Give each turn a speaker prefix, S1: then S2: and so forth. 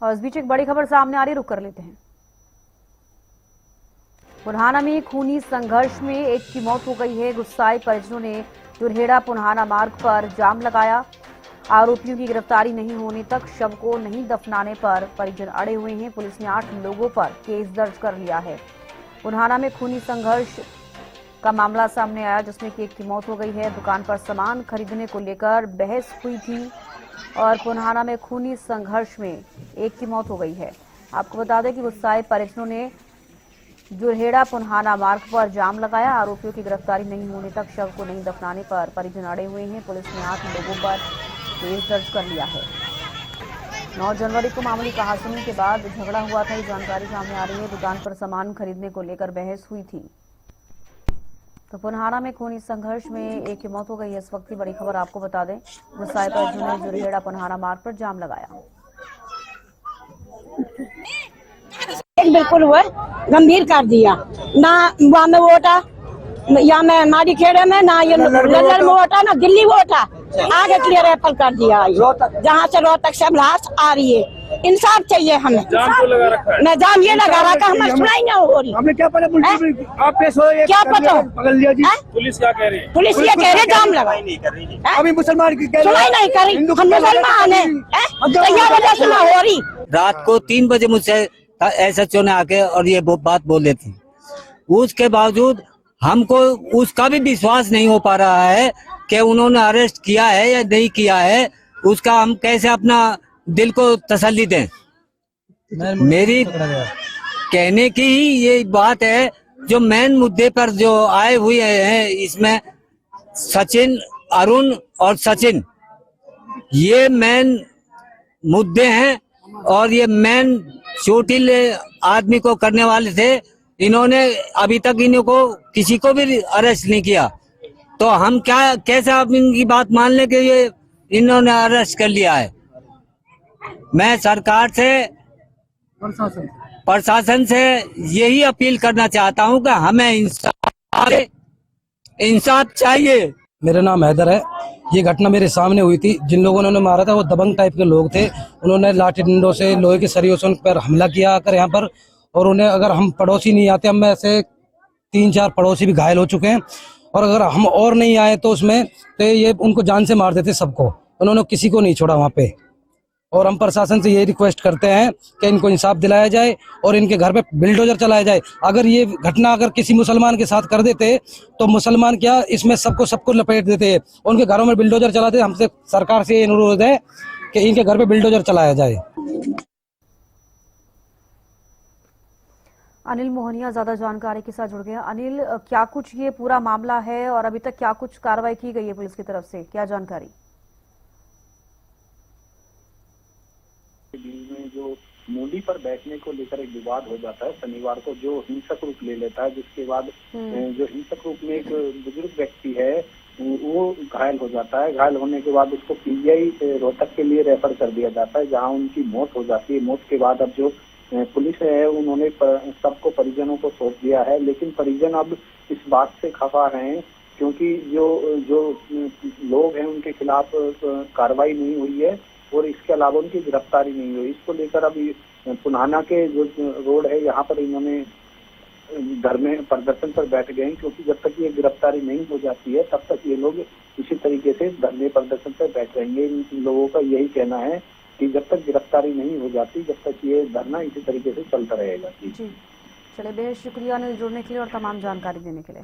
S1: और इस बीच एक बड़ी खबर सामने आ रही है, रुक कर लेते हैं। पुन्हाना में खूनी संघर्ष में एक की मौत हो गई है। गुस्साए परिजनों ने जुरहेड़ा पुन्हाना मार्ग पर जाम लगाया। आरोपियों की गिरफ्तारी नहीं होने तक शव को नहीं दफनाने पर परिजन अड़े हुए हैं। पुलिस ने 8 लोगों पर केस दर्ज कर लिया है। पुन्हाना में खूनी संघर्ष का मामला सामने आया, जिसमें कि एक की मौत हो गई है। दुकान पर सामान खरीदने को लेकर बहस हुई थी और पुन्हाना में खूनी संघर्ष में एक की मौत हो गई है। आपको बता दें कि गुस्साए परिजनों ने जुरहेड़ा पुन्हाना मार्ग पर जाम लगाया। आरोपियों की गिरफ्तारी नहीं होने तक शव को नहीं दफनाने पर परिजन अड़े हुए हैं। पुलिस ने 8 लोगों पर केस दर्ज कर लिया है। 9 जनवरी को मामूली कहासुनी के बाद झगड़ा हुआ था, ये जानकारी सामने आ रही है। दुकान पर सामान खरीदने को लेकर बहस हुई थी। तो पुन्हाना में खूनी संघर्ष में एक की मौत हो गई है। इस वक्त की बड़ी खबर आपको बता दें, गुस्साए परिजनों ने जुरहेड़ा पुन्हाना मार्ग पर जाम लगाया।
S2: बिल्कुल हुआ गंभीर कर दिया ना, वहाँ में वोटा या मैं मारी खेड़े में ना, ये लल्लर में वोटा ना दिल्ली वोटा आगे क्लियर एप्पल कर दिया। जहाँ से रोहतक से लाश आ रही है, इंसाफ चाहिए हमें।
S3: जाम क्यों लगा रखा है?
S2: मैं जाम ये लगा रखा, हमें सुनाई नहीं हो रही।
S3: हमें क्या पता, आप पेश हो,
S2: क्या पता
S3: पकड़ लिया जी। पुलिस क्या कह रही है?
S2: पुलिस ये कह रहे जाम लगा नहीं कर रही।
S3: अभी मुसलमान की
S2: सुनाई नहीं करी, हम मुसलमान है, क्या वजह से ना हो रही।
S4: रात को 3 बजे मुझसे SHO ने आके और ये बात बोले थी। उसके बावजूद हमको उसका भी विश्वास नहीं हो पा रहा है कि उन्होंने अरेस्ट किया है या नहीं किया है। उसका हम कैसे अपना दिल को तसल्ली दें। मेरी कहने की ही ये बात है, जो मेन मुद्दे पर जो आए हुए हैं, इसमें सचिन, अरुण और सचिन, ये मेन मुद्दे हैं और ये मेन चोटिल आदमी को करने वाले थे। इन्होंने अभी तक इनको किसी को भी अरेस्ट नहीं किया, तो हम क्या कैसे आप इनकी बात मान लें कि ये इन्होंने अरेस्ट कर लिया है। मैं सरकार से, प्रशासन से यही अपील करना चाहता हूं कि हमें इंसाफ चाहिए।
S5: मेरा नाम हैदर है। ये घटना मेरे सामने हुई थी। जिन लोगों ने मारा था वो दबंग टाइप के लोग थे। उन्होंने लाठी डंडों से, लोहे के सरियों से उन पर हमला किया आकर यहाँ पर। और उन्हें, अगर हम पड़ोसी नहीं आते, हम में ऐसे 3-4 पड़ोसी भी घायल हो चुके हैं। और अगर हम और नहीं आए तो उसमें तो ये उनको जान से मार देते सबको। उन्होंने किसी को नहीं छोड़ा वहाँ पे। और हम प्रशासन से यही रिक्वेस्ट करते हैं कि इनको इंसाफ दिलाया जाए और इनके घर पे बिल्डोजर चलाया जाए। अगर ये घटना अगर किसी मुसलमान के साथ कर देते तो मुसलमान क्या इसमें सबको लपेट देते, उनके घरों में बिल्डोजर चलाते। हमसे सरकार से ये अनुरोध है कि इनके घर पे बिल्डोजर चलाया जाए।
S1: अनिल मोहनिया ज्यादा जानकारी के साथ जुड़ गया। अनिल, क्या कुछ ये पूरा मामला है और अभी तक क्या कुछ कार्रवाई की गई है पुलिस की तरफ से, क्या जानकारी?
S6: में जो मूली पर बैठने को लेकर एक विवाद हो जाता है शनिवार को, जो हिंसक रूप ले लेता है, जिसके बाद जो हिंसक रूप में एक बुजुर्ग व्यक्ति है वो घायल हो जाता है। घायल होने के बाद उसको PGI रोहतक के लिए रेफर कर दिया जाता है, जहां उनकी मौत हो जाती है। मौत के बाद अब जो पुलिस है उन्होंने सबको परिजनों को सौंप दिया है, लेकिन परिजन अब इस बात से खफा रहे हैं क्योंकि जो लोग हैं उनके खिलाफ कार्रवाई नहीं हुई है और इसके अलावा उनकी गिरफ्तारी नहीं हुई। इसको लेकर अभी पुन्हाना के जो रोड है यहाँ पर इन्होंने घर में प्रदर्शन पर बैठ गए हैं, क्योंकि जब तक ये गिरफ्तारी नहीं हो जाती है तब तक ये लोग इसी तरीके से धरने प्रदर्शन पर बैठ रहेंगे। इन लोगों का यही कहना है कि जब तक गिरफ्तारी नहीं हो जाती जब तक ये धरना इसी तरीके से चलता रहेगा।
S1: जी, चलिए, बेहद शुक्रिया अनिल जुड़ने के लिए और तमाम जानकारी देने के लिए।